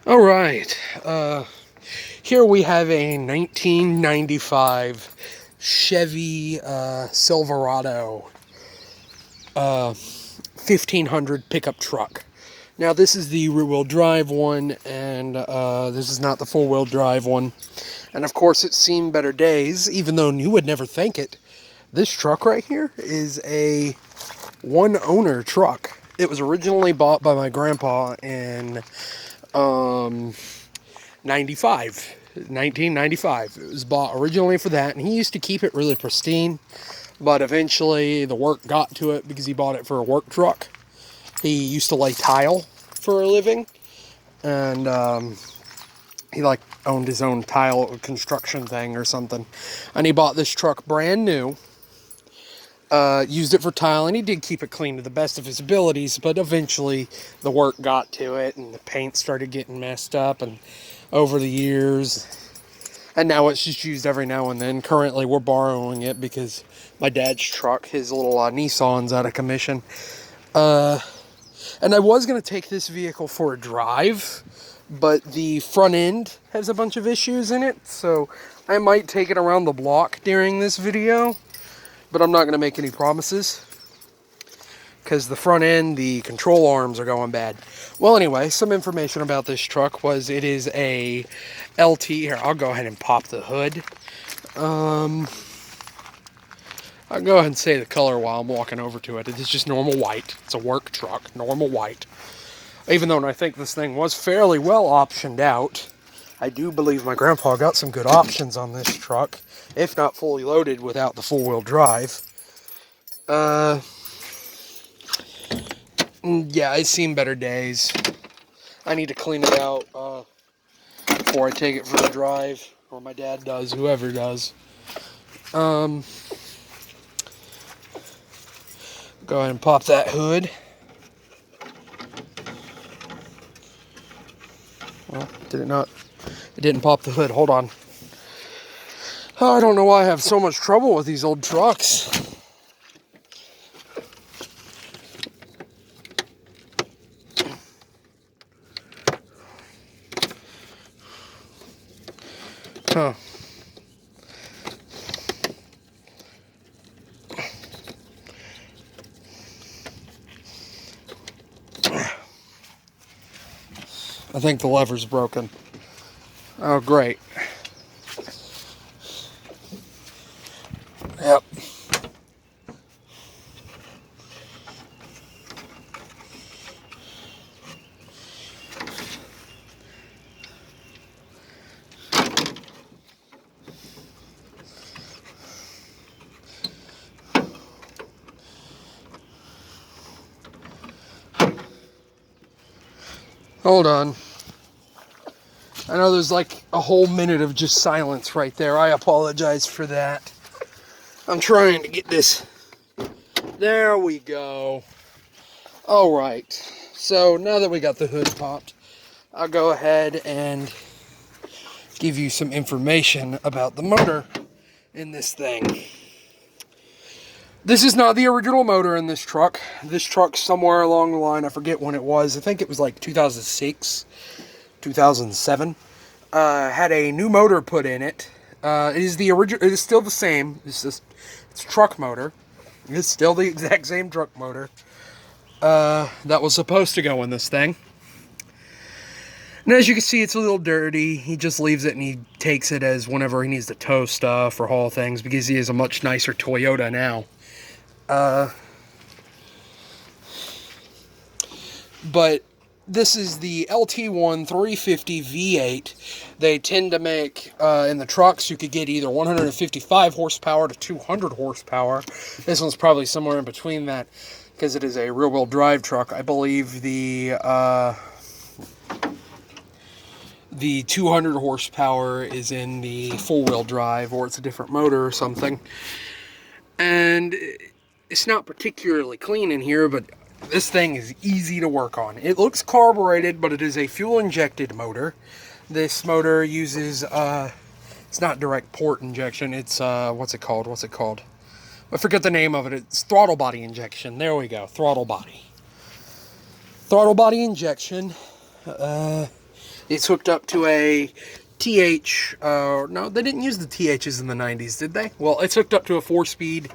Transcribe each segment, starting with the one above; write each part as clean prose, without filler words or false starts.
All right. Here we have a 1995 Chevy Silverado 1500 pickup truck. Now, this is the rear-wheel drive one, and this is not the four-wheel drive one. And, of course, it's seen better days, even though you would never think it. This truck right here is a one-owner truck. It was originally bought by my grandpa in 1995. It was bought originally for that, and he used to keep it really pristine, but eventually the work got to it because he bought it for a work truck. He used to lay tile for a living, and he owned his own tile construction thing or something, and he bought this truck brand new. Used it for tile, and he did keep it clean to the best of his abilities, but eventually the work got to it, and the paint started getting messed up, and over the years, and now it's just used every now and then. Currently, we're borrowing it because my dad's truck, his little Nissan's out of commission. And I was going to take this vehicle for a drive, but the front end has a bunch of issues in it, so I might take it around the block during this video. But I'm not going to make any promises, because the front end, the control arms are going bad. Well, anyway, some information about this truck was it is a LT. Here, I'll go ahead and pop the hood. I'll go ahead and say the color while I'm walking over to it. It is just normal white. It's a work truck, normal white. Even though I think this thing was fairly well optioned out, I do believe my grandpa got some good options on this truck, if not fully loaded without the four-wheel drive. Yeah, it's seen better days. I need to clean it out before I take it for a drive, or my dad does, whoever does. Go ahead and pop that hood. Well, did it not? It didn't pop the hood. Hold on. Oh, I don't know why I have so much trouble with these old trucks. Huh. I think the lever's broken. Oh, great. Yep. Hold on. I know there's like a whole minute of just silence right there. I apologize for that. I'm trying to get this. There we go. All right. So now that we got the hood popped, I'll go ahead and give you some information about the motor in this thing. This is not the original motor in this truck. This truck's somewhere along the line. I forget when it was. I think it was like 2006, 2007. Had a new motor put in it. It is the original. It is still the same. It's a truck motor. It's still the exact same truck motor that was supposed to go in this thing. And as you can see, it's a little dirty. He just leaves it and he takes it as whenever he needs to tow stuff or haul things, because he has a much nicer Toyota now. But this is the LT1 350 V8. They tend to make, in the trucks, you could get either 155 horsepower to 200 horsepower. This one's probably somewhere in between that, because it is a rear-wheel drive truck. I believe the 200 horsepower is in the four-wheel drive, or it's a different motor or something. And it's not particularly clean in here, but this thing is easy to work on. It looks carbureted, but it is a fuel-injected motor. This motor uses, it's not direct port injection, it's, what's it called? I forget the name of it. It's throttle body injection. There we go, throttle body. Throttle body injection. It's hooked up to a TH, no, they didn't use the THs in the 90s, did they? Well, it's hooked up to a 4-speed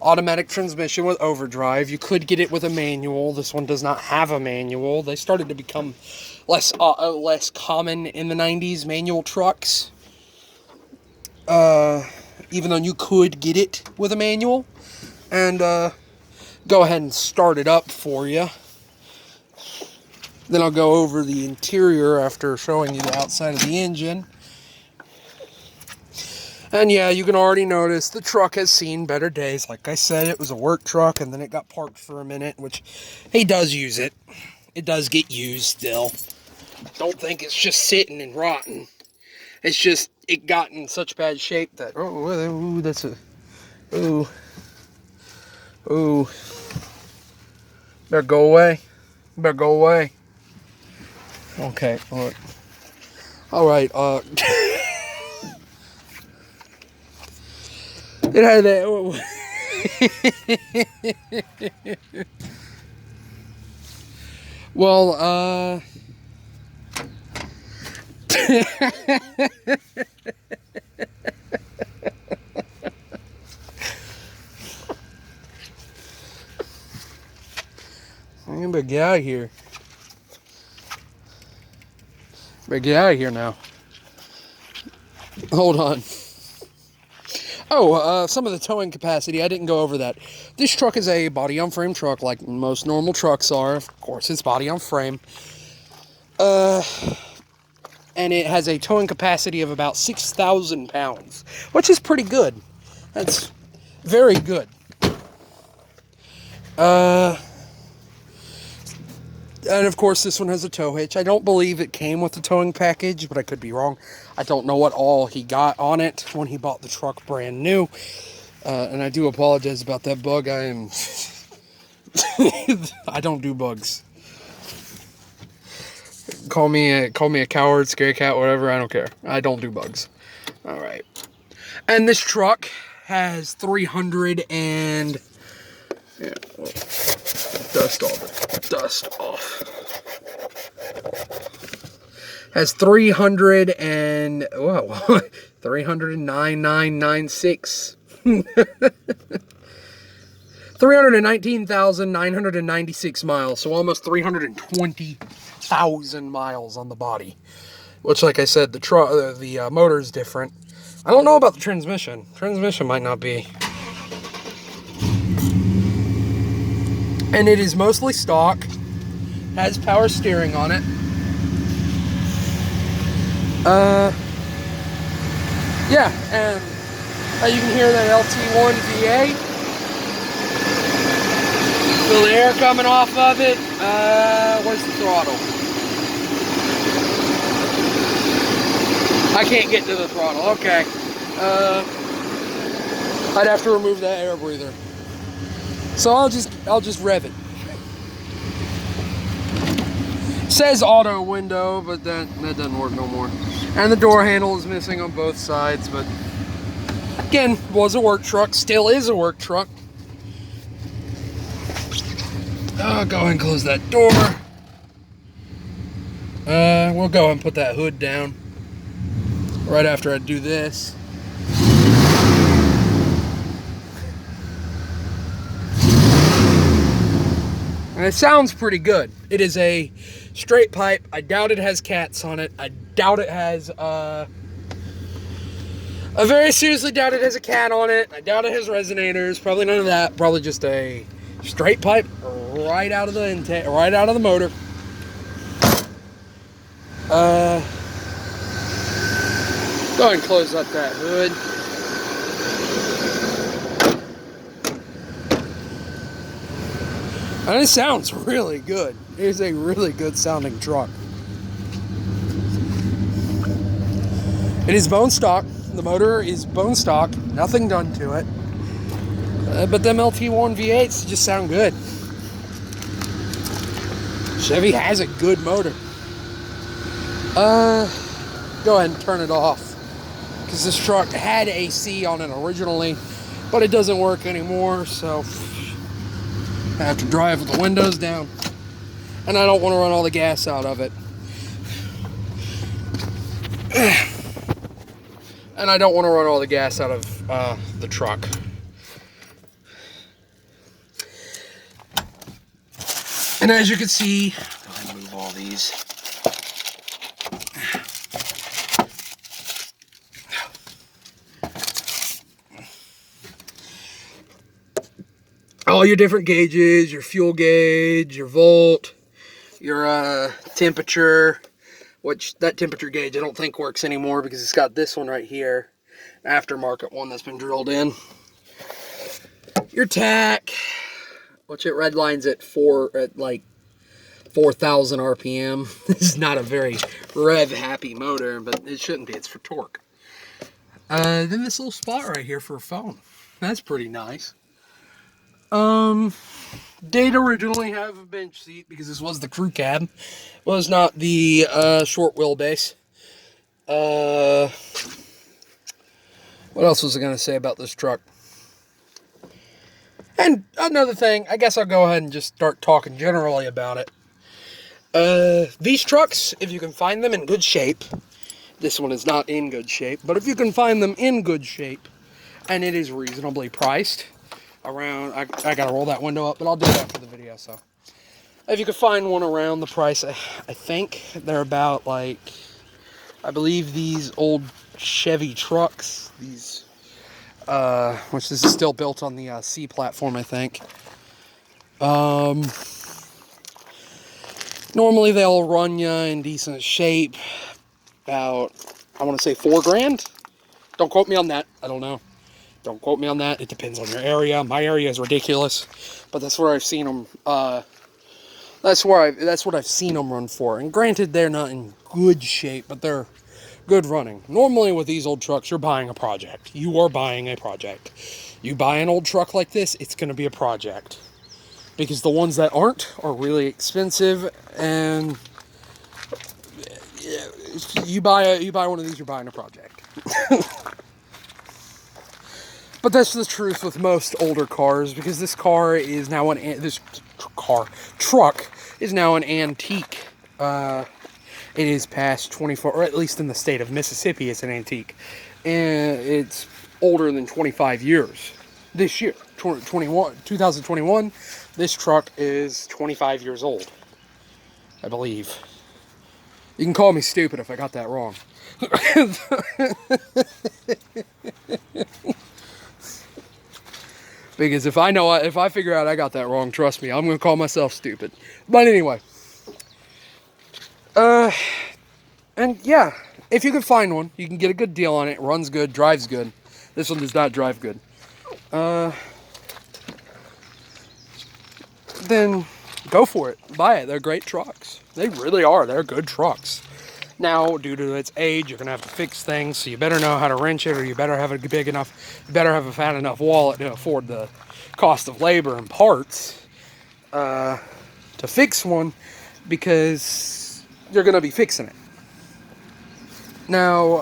automatic transmission with overdrive. You could get it with a manual. This one does not have a manual. They started to become less common in the 90s, manual trucks. Even though you could get it with a manual. And, go ahead and start it up for you. Then I'll go over the interior after showing you the outside of the engine. And yeah, you can already notice the truck has seen better days. Like I said, it was a work truck, and then it got parked for a minute, which he does use it. It does get used still. Don't think it's just sitting and rotten. It's just, it got in such bad shape that, ooh, that's a, ooh. Better go away. Better go away. Okay, look. Alright, it had that. Well, I'm gonna get out of here. Better get out of here now. Hold on. Oh, some of the towing capacity, I didn't go over that. This truck is a body-on-frame truck, like most normal trucks are. Of course, it's body-on-frame. And it has a towing capacity of about 6,000 pounds, which is pretty good. That's very good. And of course, this one has a tow hitch. I don't believe it came with the towing package, but I could be wrong. I don't know what all he got on it when he bought the truck brand new. And I do apologize about that bug. I am... I don't do bugs. Call me a coward, scary cat, whatever. I don't care. I don't do bugs. All right. And this truck has 300 and... Yeah, well, dust off. Has 300 and, whoa, 309,996. 319,996 miles, so almost 320,000 miles on the body. Which, like I said, the motor is different. I don't know about the transmission. Transmission might not be. And it is mostly stock. Has power steering on it. Yeah, and you can hear that LT1 V8. Feel the air coming off of it. Where's the throttle? I can't get to the throttle. Okay. I'd have to remove that air breather. So I'll just rev it. Says auto window, but that doesn't work no more. And the door handle is missing on both sides, but again, was a work truck, still is a work truck. Go ahead and close that door. We'll go ahead and put that hood down right after I do this. And it sounds pretty good. It is a straight pipe. I doubt it has cats on it. I doubt it has, I very seriously doubt it has a cat on it. I doubt it has resonators. Probably none of that. Probably just a straight pipe right out of the intake, right out of the motor. Go ahead and close up that hood. And it sounds really good. It is a really good sounding truck. It is bone stock. The motor is bone stock. Nothing done to it. But them LT1 V8s just sound good. Chevy has a good motor. Go ahead and turn it off. Because this truck had AC on it originally, but it doesn't work anymore, so I have to drive with the windows down. And I don't want to run all the gas out of it. And I don't want to run all the gas out of the truck. And as you can see, go ahead and move all these. All your different gauges, your fuel gauge, your volt, your temperature, which that temperature gauge I don't think works anymore because it's got this one right here, aftermarket one that's been drilled in. Your tach, which it redlines at like 4,000 RPM. This is not a very rev happy motor, but it shouldn't be. It's for torque. Then this little spot right here for a phone. That's pretty nice. Did originally have a bench seat because this was the crew cab. It was not the short wheelbase. What else was I going to say about this truck? And another thing, I guess I'll go ahead and just start talking generally about it. These trucks, if you can find them in good shape, this one is not in good shape, but if you can find them in good shape, and it is reasonably priced, around, I gotta roll that window up, but I'll do that for the video, so. If you could find one around the price, I think they're about like, I believe these old Chevy trucks, these, which this is still built on the C platform, I think. Normally they'll run you in decent shape about, I want to say $4 grand. Don't quote me on that. I don't know. Don't quote me on that. It depends on your area. My area is ridiculous, but that's where I've seen them. That's what I've seen them run for. And granted, they're not in good shape, but they're good running. Normally with these old trucks, you're buying a project. You are buying a project. You buy an old truck like this, it's going to be a project. Because the ones that aren't are really expensive, and you buy one of these, you're buying a project. But that's the truth with most older cars, because this car is now truck is now an antique. It is past 24, or at least in the state of Mississippi, it's an antique, and it's older than 25 years. This year, 2021, this truck is 25 years old, I believe. You can call me stupid if I got that wrong. Because if I figure out I got that wrong, trust me, I'm going to call myself stupid. But anyway. And yeah, if you can find one, you can get a good deal on it. Runs good, drives good. This one does not drive good. Then go for it. Buy it. They're great trucks. They really are. They're good trucks. Now, due to its age, you're going to have to fix things, so you better know how to wrench it, or you better have a big enough, you better have a fat enough wallet to afford the cost of labor and parts to fix one, because you're going to be fixing it. Now,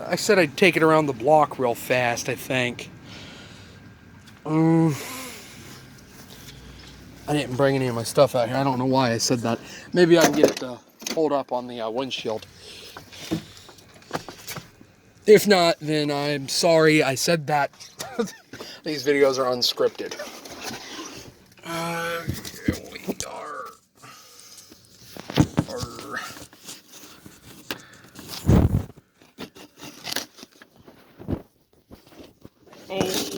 I said I'd take it around the block real fast, I think. I didn't bring any of my stuff out here. I don't know why I said that. Maybe I can get it to hold up on the windshield. If not, then I'm sorry I said that. These videos are unscripted. Here we are. Oh.